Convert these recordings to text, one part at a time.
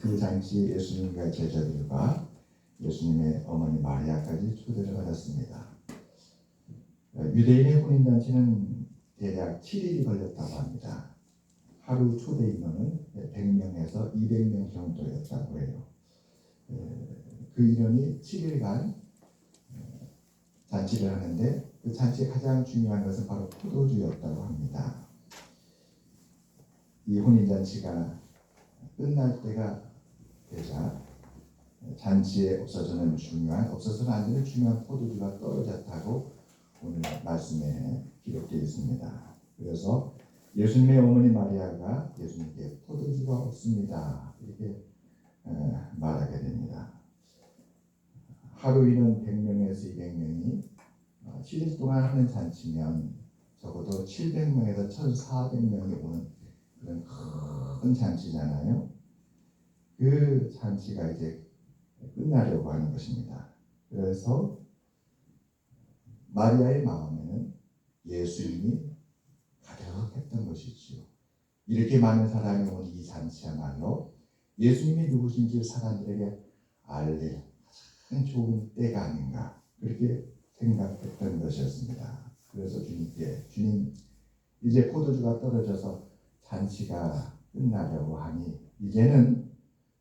그 잔치에 예수님과 제자들과 예수님의 어머니 마리아까지 초대를 받았습니다. 유대인의 혼인잔치는 대략 7일이 걸렸다고 합니다. 하루 초대 인원은 100명에서 200명 정도였다고 해요. 그 인원이 7일간 잔치를 하는데 그 잔치의 가장 중요한 것은 바로 포도주였다고 합니다. 이 혼인잔치가 끝날 때가 되자 잔치에 없어서는 안 되는 중요한 포도주가 떨어졌다고 오늘 말씀에 기록되어 있습니다. 그래서 예수님의 어머니 마리아가 예수님께 포도주가 없습니다 이렇게 말하게 됩니다. 하루 인원 100명에서 200명이 7일 동안 하는 잔치면 적어도 700명에서 1400명이 오는 그런 큰 잔치잖아요. 그 잔치가 이제 끝나려고 하는 것입니다. 그래서 마리아의 마음에는 예수님이 가득했던 것이지요. 이렇게 많은 사람이 온 이 잔치야말로 예수님이 누구신지 사람들에게 알릴 가장 좋은 때가 아닌가 그렇게 생각했던 것이었습니다. 그래서 주님께 주님 이제 포도주가 떨어져서 잔치가 끝나려고 하니 이제는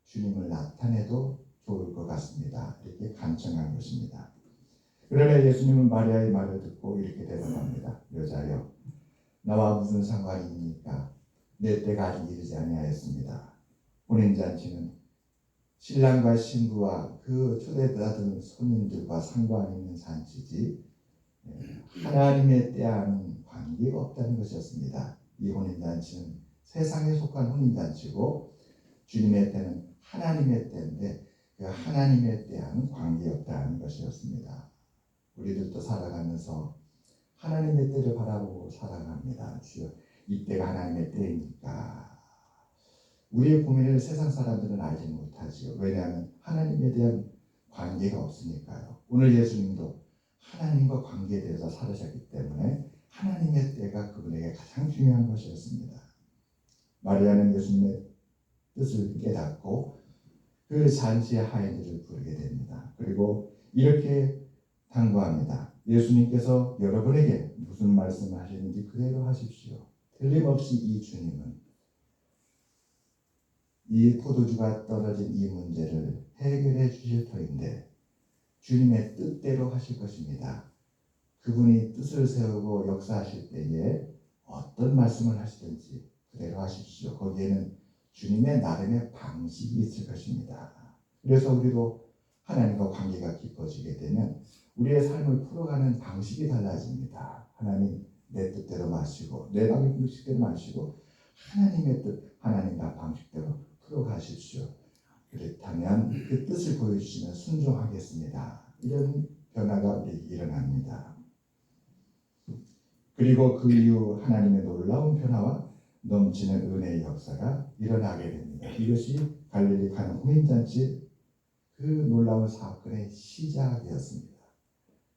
주님을 나타내도 좋을 것 같습니다. 이렇게 간청한 것입니다. 그러나 예수님은 마리아의 말을 듣고 이렇게 대답합니다. 여자여 나와 무슨 상관이 있습니까? 내 때가 아직 이르지 아니하였습니다. 혼인잔치는 신랑과 신부와 그 초대받은 손님들과 상관 있는 잔치지 하나님의 때와는 관계가 없다는 것이었습니다. 이 혼인잔치는 세상에 속한 혼인잔치고 주님의 때는 하나님의 때인데 그 하나님의 때와는 관계없다는 것이었습니다. 우리들도 살아가면서 하나님의 때를 바라보고 살아갑니다. 주여 이 때가 하나님의 때입니까? 우리의 고민을 세상 사람들은 알지 못하지요. 왜냐하면 하나님에 대한 관계가 없으니까요. 오늘 예수님도 하나님과 관계되어서 살으셨기 때문에 하나님의 때가 그분에게 가장 중요한 것이었습니다. 마리아는 예수님의 뜻을 깨닫고 그 잔치의 하인들을 부르게 됩니다. 그리고 이렇게 당부합니다. 예수님께서 여러분에게 무슨 말씀을 하시는지 그대로 하십시오. 틀림없이 이 주님은 이 포도주가 떨어진 이 문제를 해결해 주실 터인데 주님의 뜻대로 하실 것입니다. 그분이 뜻을 세우고 역사하실 때에 어떤 말씀을 하시든지 그대로 하십시오. 거기에는 주님의 나름의 방식이 있을 것입니다. 그래서 우리도 하나님과 관계가 깊어지게 되면 우리의 삶을 풀어가는 방식이 달라집니다. 하나님 내 뜻대로 마시고 내 방식대로 마시고 하나님의 뜻, 하나님과 방식대로 풀어가십시오. 그렇다면 그 뜻을 보여주시면 순종하겠습니다. 이런 변화가 우리에게 일어납니다. 그리고 그 이후 하나님의 놀라운 변화와 넘치는 은혜의 역사가 일어나게 됩니다. 이것이 갈릴리 가나 혼인잔치 그 놀라운 사건의 시작이었습니다.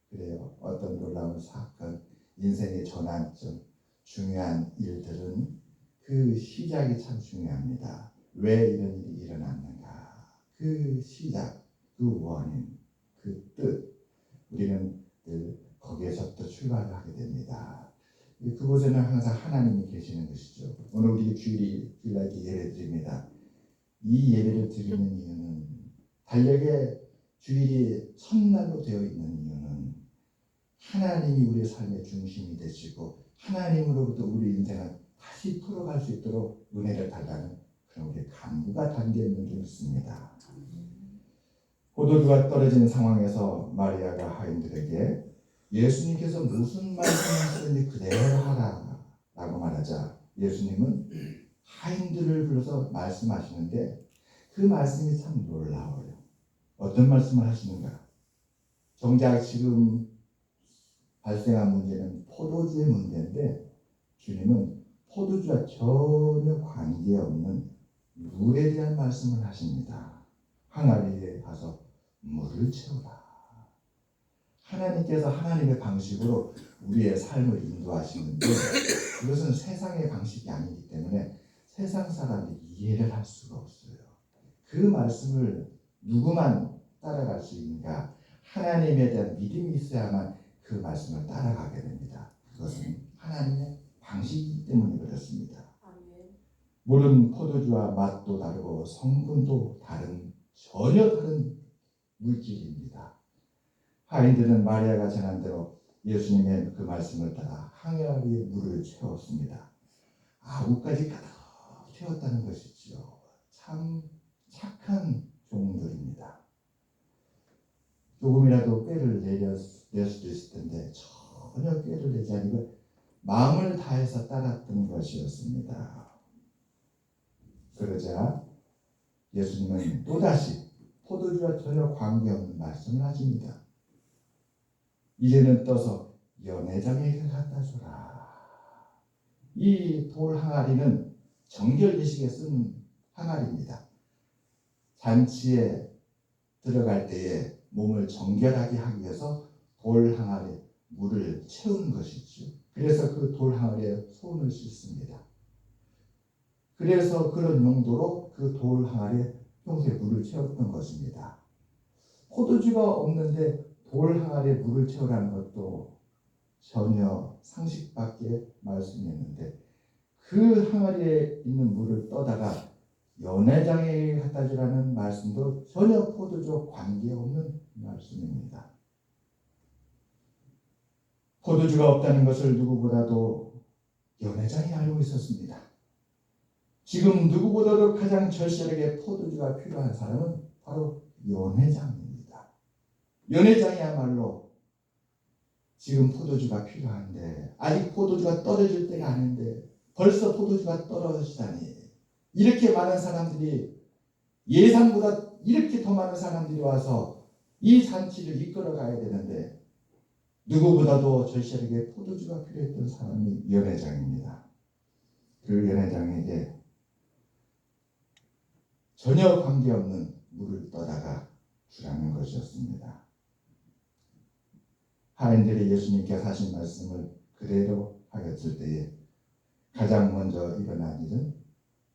그래요. 어떤 놀라운 사건, 인생의 전환점, 중요한 일들은 그 시작이 참 중요합니다. 왜 이런 일이 일어났는가? 그 시작, 그 원인, 그 뜻, 우리는 늘 거기에서부터 출발을 하게 됩니다. 그곳에는 항상 하나님이 계시는 것이죠. 오늘 우리 주일날 예배 드립니다. 이 예배를 드리는 이유는 달력에 주일이 첫날로 되어 있는 이유는 하나님이 우리의 삶의 중심이 되시고 하나님으로부터 우리 인생을 다시 풀어갈 수 있도록 은혜를 달라는 그런 우리의 간구가 담겨 있는 줄 믿습니다. 포도주가 떨어진 상황에서 마리아가 하인들에게 예수님께서 무슨 말씀하시는지 그대로 하라 라고 말하자 예수님은 하인들을 불러서 말씀하시는데 그 말씀이 참 놀라워요. 어떤 말씀을 하시는가? 정작 지금 발생한 문제는 포도주의 문제인데 주님은 포도주와 전혀 관계없는 물에 대한 말씀을 하십니다. 항아리에 가서 물을 채우라. 하나님께서 하나님의 방식으로 우리의 삶을 인도하시는데 그것은 세상의 방식이 아니기 때문에 세상 사람이 이해를 할 수가 없어요. 그 말씀을 누구만 따라갈 수 있는가? 하나님에 대한 믿음이 있어야만 그 말씀을 따라가게 됩니다. 그것은 하나님의 방식이기 때문에 그렇습니다. 물은 포도주와 맛도 다르고 성분도 다른, 전혀 다른 물질입니다. 하인들은 마리아가 전한 대로 예수님의 그 말씀을 따라 항아리에 물을 채웠습니다. 아구까지 가득 채웠다는 것이지요. 참 착한 종들입니다. 조금이라도 꾀를 낼 수도 있을 텐데 전혀 꾀를 내지 않고 마음을 다해서 따랐던 것이었습니다. 그러자 예수님은 또다시 포도주와 전혀 관계없는 말씀을 하십니다. 이제는 떠서 연회장에게 갖다 주라. 이 돌 항아리는 정결 예식에 쓰는 항아리입니다. 잔치에 들어갈 때에 몸을 정결하게 하기 위해서 돌 항아리에 물을 채우는 것이죠. 그래서 그 돌 항아리에 손을 씻습니다. 그래서 그런 용도로 그 돌 항아리에 평소에 물을 채웠던 것입니다. 포도주가 없는데 돌 항아리에 물을 채우라는 것도 전혀 상식 밖의 말씀이었는데 그 항아리에 있는 물을 떠다가 연회장에 갖다 주라는 말씀도 전혀 포도주와 관계없는 말씀입니다. 포도주가 없다는 것을 누구보다도 연회장이 알고 있었습니다. 지금 누구보다도 가장 절실하게 포도주가 필요한 사람은 바로 연회장입니다. 연회장이야말로 지금 포도주가 필요한데 아직 포도주가 떨어질 때가 아닌데 벌써 포도주가 떨어지다니, 이렇게 많은 사람들이, 예상보다 이렇게 더 많은 사람들이 와서 이 잔치를 이끌어 가야 되는데 누구보다도 절실하게 포도주가 필요했던 사람이 연회장입니다. 그 연회장에게 전혀 관계없는 물을 떠다가 주라는 것이었습니다. 하인들이 예수님께서 하신 말씀을 그대로 하였을 때에 가장 먼저 일어난 일은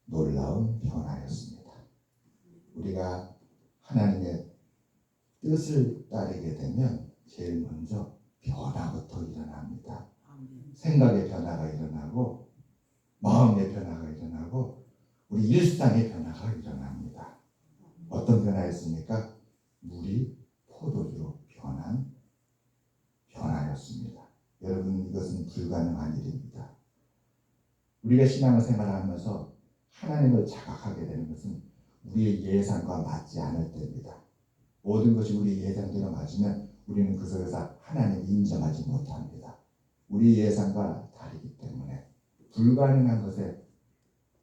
놀라운 변화였습니다. 우리가 하나님의 뜻을 따르게 되면 제일 먼저 변화부터 일어납니다. 생각의 변화가 일어나고 마음의 변화가 일어나고 우리 일상의 변화가 일어납니다. 어떤 변화였습니까? 물이 포도주로 변한 변화였습니다. 여러분, 이것은 불가능한 일입니다. 우리가 신앙생활을 하면서 하나님을 자각하게 되는 것은 우리의 예상과 맞지 않을 때입니다. 모든 것이 우리 예상대로 맞으면 우리는 그 속에서 하나님을 인정하지 못합니다. 우리 예상과 다르기 때문에 불가능한 것에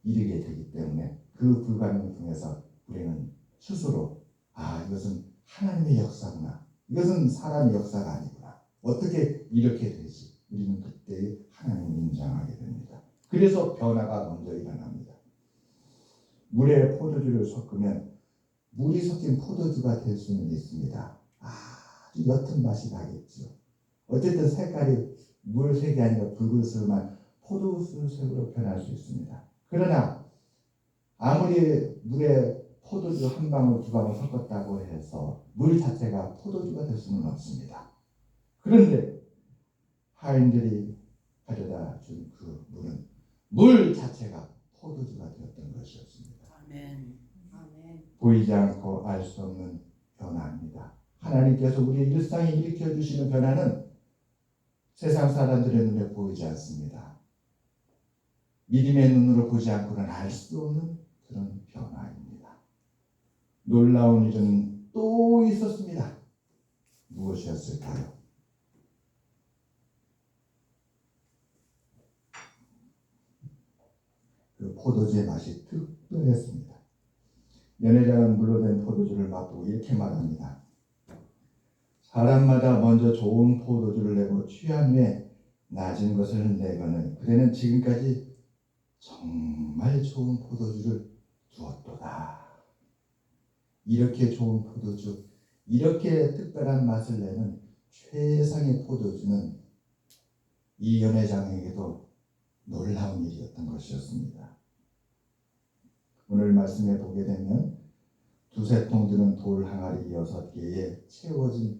이르게 되기 때문에 그 불가능을 통해서 우리는 스스로 이것은 하나님의 역사구나, 이것은 사람의 역사가 아니구나, 어떻게 이렇게 되지? 우리는 그때 하나님을 인정하게 됩니다. 그래서 변화가 먼저 일어납니다. 물에 포도주를 섞으면 물이 섞인 포도주가 될 수는 있습니다. 아주 옅은 맛이 나겠죠. 어쨌든 색깔이 물색이 아니라 붉은색만 포도주색으로 변할 수 있습니다. 그러나 아무리 물에 포도주 한 방울 두 방울 섞었다고 해서 물 자체가 포도주가 될 수는 없습니다. 그런데 하인들이 가져다 준 그 물은 물 자체가 포도주가 되었던 것이었습니다. 아멘. 보이지 않고 알 수 없는 변화입니다. 하나님께서 우리의 일상에 일으켜 주시는 변화는 세상 사람들의 눈에 보이지 않습니다. 믿음의 눈으로 보지 않고는 알 수 없는 그런 변화입니다. 놀라운 일은 또 있었습니다. 무엇이었을까요? 그 포도주의 맛이 특별했습니다. 연회장은 물로 된 포도주를 맛보고 이렇게 말합니다. 사람마다 먼저 좋은 포도주를 내고 취한 후에 낮은 것을 내거늘 그대는 지금까지 정말 좋은 포도주를 두었도다. 이렇게 좋은 포도주, 이렇게 특별한 맛을 내는 최상의 포도주는 이 연회장에게도 놀라운 일이었던 것이었습니다. 오늘 말씀에 보게 되면 두세 통 드는 돌 항아리 6개에 채워진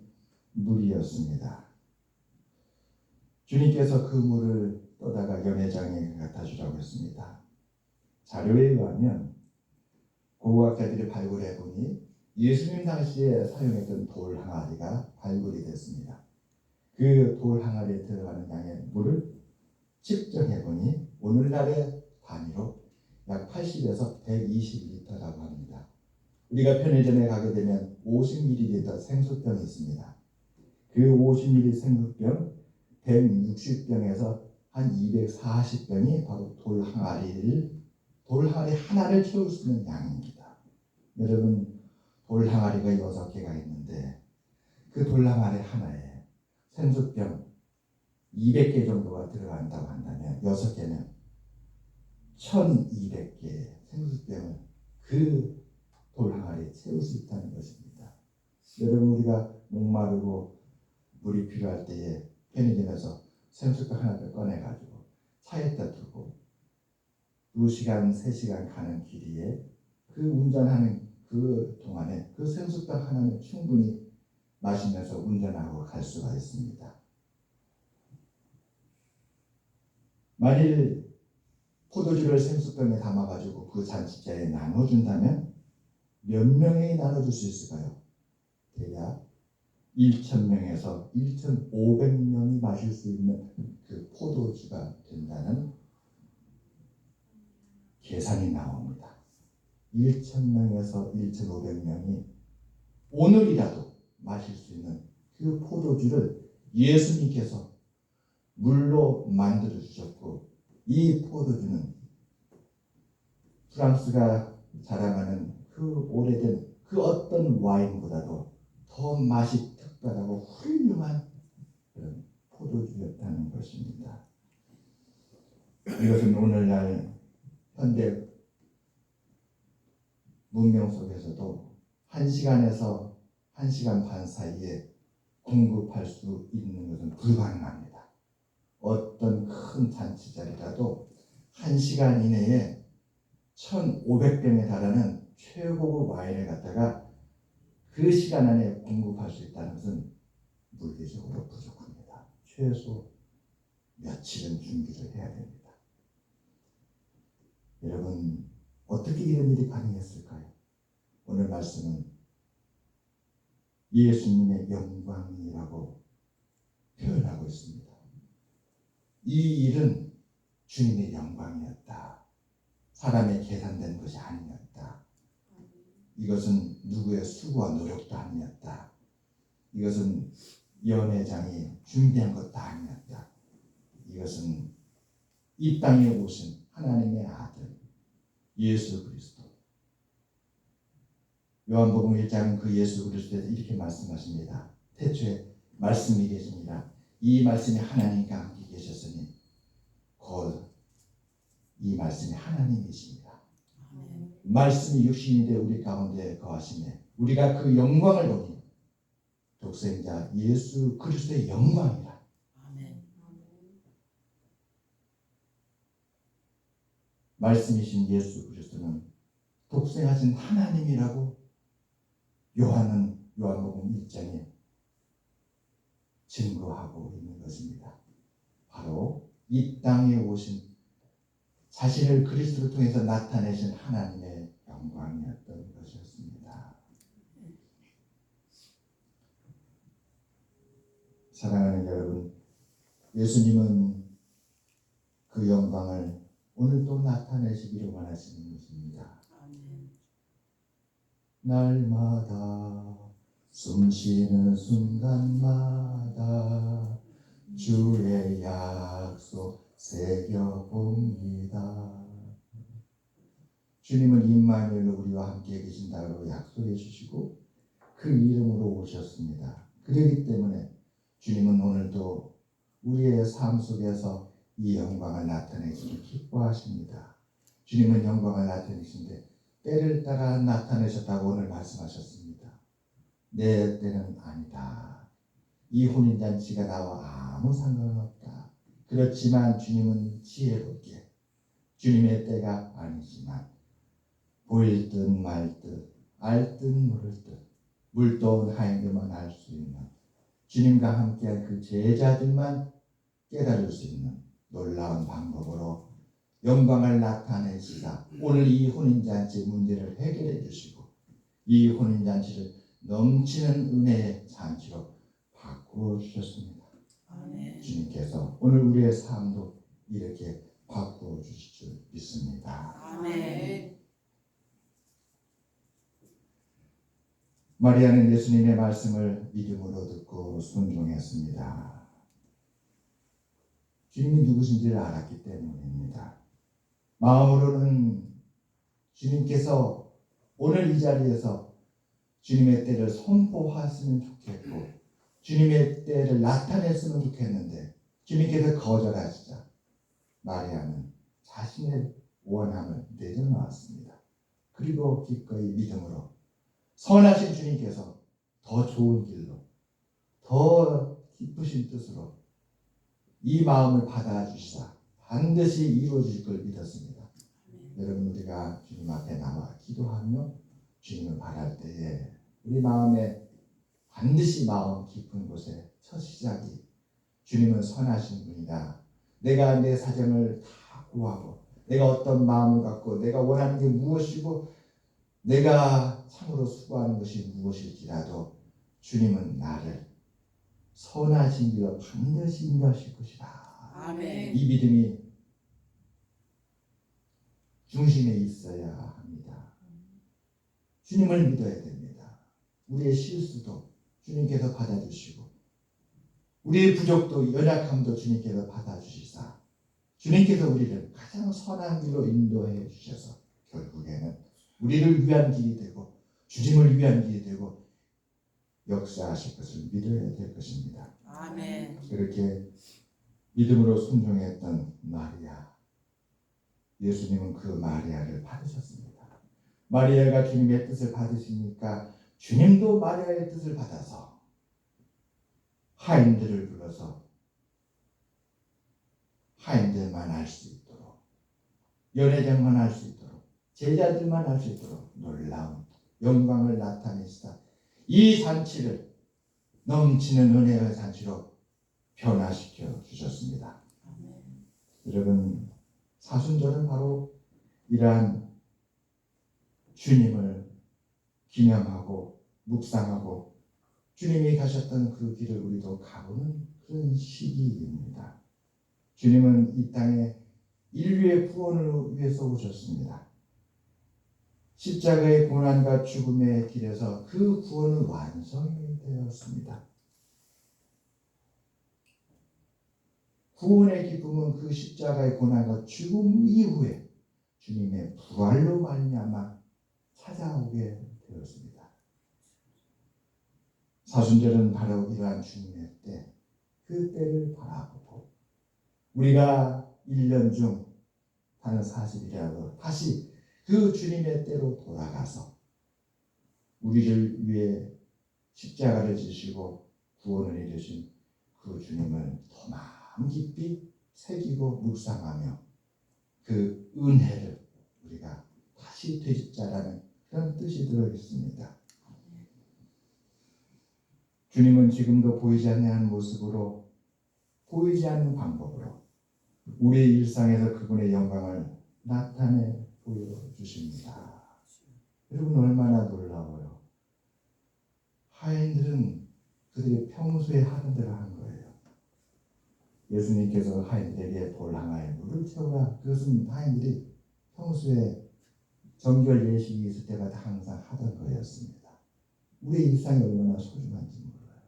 물이었습니다. 주님께서 그 물을 떠다가 연회장에 갖다 주라고 했습니다. 자료에 의하면 고고학자들이 발굴해 보니 예수님 당시에 사용했던 돌 항아리가 발굴이 됐습니다. 그 돌 항아리에 들어가는 양의 물을 측정해 보니 오늘날의 단위로 약 80에서 120리터라고 합니다. 우리가 편의점에 가게 되면 50ml 생수병이 있습니다. 그 50ml 생수병 160병에서 한 240병이 바로 돌 항아리 하나를 채울 수 있는 양입니다. 여러분, 돌 항아리가 6개가 있는데 그 돌 항아리 하나에 생수병 200개 정도가 들어간다고 한다면 6개는 1200개의 생수병을 그 돌 항아리에 채울 수 있다는 것입니다. 여러분, 우리가 목마르고 물이 필요할 때에 편의점에서 생수병 하나를 꺼내가지고 차에다 두고 2시간, 3시간 가는 길이에 그 운전하는 그 동안에 그 생수병 하나는 충분히 마시면서 운전하고 갈 수가 있습니다. 만일 포도주를 생수병에 담아가지고 그 잔치자에 나눠준다면 몇 명이 나눠줄 수 있을까요? 대략 1,000명에서 1,500명이 마실 수 있는 그 포도주가 된다는 계산이 나옵니다. 1,000명에서 1,500명이 오늘이라도 마실 수 있는 그 포도주를 예수님께서 물로 만들어 주셨고, 이 포도주는 프랑스가 자랑하는 그 오래된 그 어떤 와인보다도 더 맛이 특별하고 훌륭한 그런 포도주였다는 것입니다. 이것은 오늘날 현대 문명 속에서도 1시간에서 1시간 반 사이에 공급할 수 있는 것은 불가능합니다. 어떤 큰 잔치 자리라도 1시간 이내에 1,500병에 달하는 최고급 와인을 갖다가 그 시간 안에 공급할 수 있다는 것은 물리적으로 부족합니다. 최소 며칠은 준비를 해야 됩니다. 여러분, 어떻게 이런 일이 가능했을까요? 오늘 말씀은 예수님의 영광이라고 표현하고 있습니다. 이 일은 주님의 영광이었다. 사람의 계산된 것이 아니었다. 이것은 누구의 수고와 노력도 아니었다. 이것은 연회장이 준비한 것도 아니었다. 이것은 이 땅에 오신 하나님의 아들 예수 그리스도. 요한복음 1장 그 예수 그리스도에서 이렇게 말씀하십니다. 태초에 말씀이 계십니다. 이 말씀이 하나님과 함께 계셨으니 곧 이 말씀이 하나님이십니다. 아멘. 말씀이 육신이 되어 우리 가운데 거하시네. 우리가 그 영광을 보니 독생자 예수 그리스도의 영광이라. 아멘. 말씀이신 예수 그리스도는 독생하신 하나님이라고 요한은 요한복음 1장에 증거하고 있는 것입니다. 바로 이 땅에 오신 자신을 그리스도를 통해서 나타내신 하나님의 영광이었던 것이었습니다. 사랑하는 여러분, 예수님은 그 영광을 오늘도 나타내시기를 원하시는 것입니다. 날마다 숨쉬는 순간마다 주의 약속 새겨봅니다. 주님은 임마누엘로 우리와 함께 계신다고 약속해 주시고 그 이름으로 오셨습니다. 그렇기 때문에 주님은 오늘도 우리의 삶 속에서 이 영광을 나타내시기 기뻐하십니다. 주님은 영광을 나타내시는데 때를 따라 나타내셨다고 오늘 말씀하셨습니다. 내 때는 아니다. 이 혼인잔치가 나와 아무 상관은 없다. 그렇지만 주님은 지혜롭게 주님의 때가 아니지만 보일 듯 말 듯 알 듯 모를 듯 물도온 하인들만 알 수 있는 주님과 함께한 그 제자들만 깨달을 수 있는 놀라운 방법으로 영광을 나타내시다 오늘 이 혼인잔치 문제를 해결해 주시고 이 혼인잔치를 넘치는 은혜의 잔치로 바꾸어 주셨습니다. 아멘. 주님께서 오늘 우리의 삶도 이렇게 바꾸어 주실 줄 믿습니다. 아멘. 마리아는 예수님의 말씀을 믿음으로 듣고 순종했습니다. 주님이 누구신지를 알았기 때문입니다. 마음으로는 주님께서 오늘 이 자리에서 주님의 때를 선포하시면 좋겠고 주님의 때를 나타냈으면 좋겠는데 주님께서 거절하시자 마리아는 자신의 원함을 내려놓았습니다. 그리고 기꺼이 믿음으로 선하신 주님께서 더 좋은 길로 더 기쁘신 뜻으로 이 마음을 받아주시사 반드시 이루어질 걸 믿었습니다. 여러분 우리가 주님 앞에 나와 기도하며 주님을 바랄 때에 우리 마음에 반드시 마음 깊은 곳에 첫 시작이 주님은 선하신 분이다. 내가 내 사정을 다 구하고 내가 어떤 마음을 갖고 내가 원하는 게 무엇이고 내가 참으로 수고하는 것이 무엇일지라도 주님은 나를 선하신 길로 반드시 인도하실 것이다. 아멘. 이 믿음이 중심에 있어야 합니다. 주님을 믿어야 됩니다. 우리의 실수도 주님께서 받아주시고 우리의 부족도 연약함도 주님께서 받아주시사 주님께서 우리를 가장 선한 길로 인도해 주셔서 결국에는 우리를 위한 길이 되고 주님을 위한 길이 되고 역사하실 것을 믿어야 될 것입니다. 아멘. 그렇게 믿음으로 순종했던 마리아, 예수님은 그 마리아를 받으셨습니다. 마리아가 주님의 뜻을 받으시니까 주님도 마리아의 뜻을 받아서 하인들을 불러서 하인들만 알 수 있도록 연회장만 알 수 있도록 제자들만 알 수 있도록 놀라운 영광을 나타내시다 이 잔치를 넘치는 은혜의 잔치로 변화시켜 주셨습니다. 아멘. 여러분 사순절은 바로 이러한 주님을 기념하고 묵상하고 주님이 가셨던 그 길을 우리도 가보는 그런 시기입니다. 주님은 이 땅에 인류의 구원을 위해서 오셨습니다. 십자가의 고난과 죽음의 길에서 그 구원은 완성이 되었습니다. 구원의 기쁨은 그 십자가의 고난과 죽음 이후에 주님의 부활로 말미암아 찾아오게 되었습니다. 사순절은 바로 이러한 주님의 때, 그 때를 바라보고 우리가 1년 중 단 40일이라도 다시 그 주님의 때로 돌아가서 우리를 위해 십자가를 지시고 구원을 이루신 그 주님을 더 마음 깊이 새기고 묵상하며 그 은혜를 우리가 다시 되찾자라는 그런 뜻이 들어있습니다. 주님은 지금도 보이지 않는 모습으로 보이지 않는 방법으로 우리의 일상에서 그분의 영광을 나타내 보여주십니다. 여러분 얼마나 놀라워요. 하인들은 그들이 평소에 하는 대로 한 거예요. 예수님께서 하인들에게 볼항아에 물을 채우라. 그것은 하인들이 평소에 정결 예식이 있을 때마다 항상 하던 거였습니다. 우리의 일상이 얼마나 소중한지 몰라요.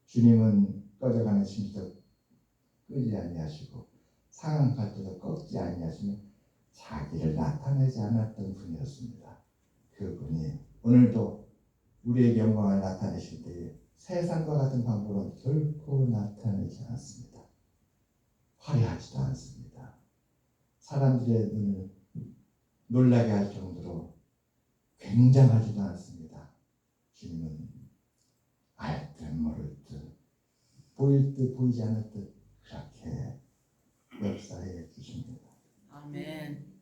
주님은 꺼져가는 심지도 끄지 아니하시고 상한 때도 꺾지 아니하시며 자기를 나타내지 않았던 분이었습니다. 그분이 오늘도 우리에게 영광을 나타내실 때에 세상과 같은 방법으로 결코 나타내지 않습니다. 화려하지도 않습니다. 사람들의 눈을 놀라게 할 정도로 굉장하지도 않습니다. 주님은 알 듯 모를 듯 보일 듯 보이지 않을 듯 그렇게 역사해 주십니다. 아멘.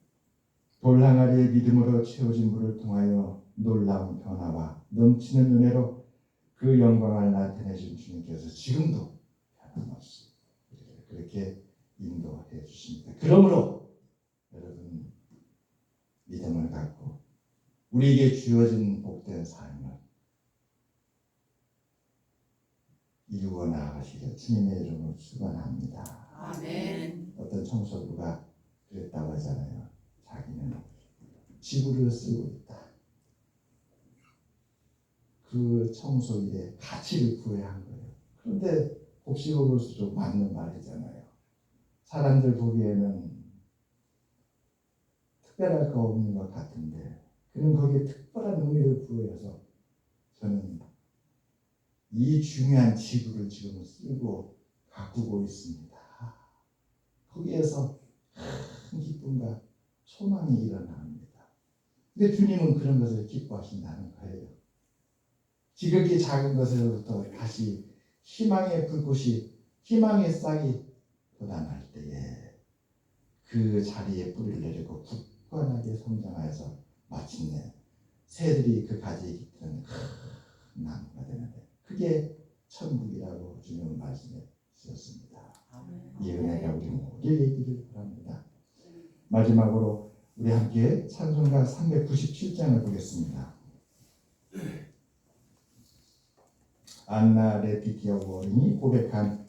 돌 항아리의 믿음으로 채워진 물을 통하여 놀라운 변화와 넘치는 은혜로 그 영광을 나타내신 주님께서 지금도 변함없이 우리를 그렇게 인도해 주십니다. 그러므로 여러분 믿음을 갖고 우리에게 주어진 복된 삶을 이루어 나아가시기를 주님의 이름으로 축원합니다. 아멘. 어떤 청소부가 그랬다고 하잖아요. 자기는 지구를 쓰고 있다. 그 청소일에 가치를 구해야 한 거예요. 그런데 곱씹어볼수록 맞는 말이잖아요. 사람들 보기에는 특별할 거 없는 것 같은데 그는 거기에 특별한 의미를 부여해서 저는 이 중요한 지구를 지금 쓰고 가꾸고 있습니다. 거기에서 큰 기쁨과 소망이 일어납니다. 근데 주님은 그런 것을 기뻐하신다는 거예요. 지극히 작은 것으로부터 다시 희망의 불꽃이, 희망의 싹이 돋아날 때에 그 자리에 뿌리를 내리고 굳건하게 성장하여서 마침내 새들이 그 가지에 깃드는 큰 나무가 되는데 그게 천국이라고 주님은 말씀해 주셨습니다. 이 은혜가 우리 모두에게 있기를 바랍니다. 마지막으로 우리 함께 찬송가 397장을 보겠습니다. 안나 레티티아 워링이 고백한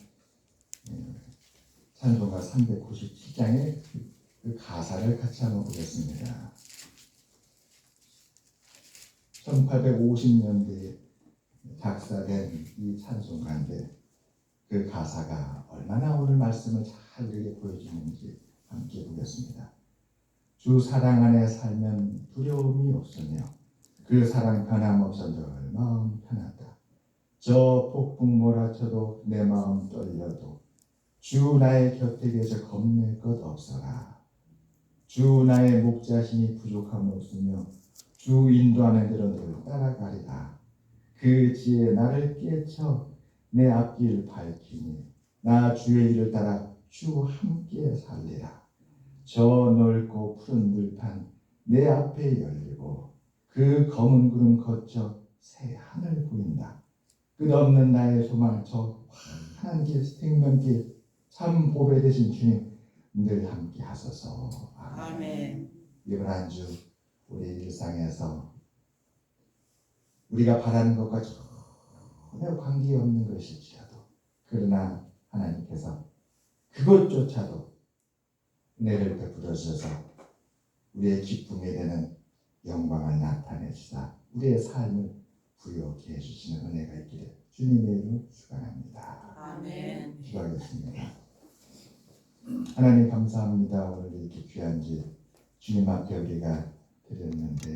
찬송가 397장의 그 가사를 같이 한번 보겠습니다. 1850년대에 작사된 이 찬송가인데 그 가사가 얼마나 오늘 말씀을 잘 우리에게 보여주는지 함께 보겠습니다. 주 사랑 안에 살면 두려움이 없으며 그 사랑 변함없어 늘 마음 편하다. 저 폭풍 몰아쳐도 내 마음 떨려도 주 나의 곁에 계셔 겁낼 것 없어라. 주 나의 목자신이 부족함 없으며 주 인도하는 대로 늘 따라가리라. 그 지혜 나를 깨쳐 내 앞길 밝히니 나 주의 길을 따라 주 함께 살리라. 저 넓고 푸른 들판 내 앞에 열리고 그 검은 구름 거쳐 새 하늘 보인다. 끝없는 나의 소망 저 환한 길 생명길 참 보배 되신 주님 늘 함께 하소서. 아멘. 이번 한 주 우리 일상에서 우리가 바라는 것과 전혀 관계없는 것일지라도 그러나 하나님께서 그것조차도 은혜를 베풀어 주셔서 우리의 기쁨이 되는 영광을 나타내시사 우리의 삶을 부여케 해주시는 은혜가 있기를 주님의 이름으로 축원합니다. 아멘. 기도하겠습니다. 하나님 감사합니다. 오늘 이렇게 귀한 주 주님 앞에 우리가 드렸는데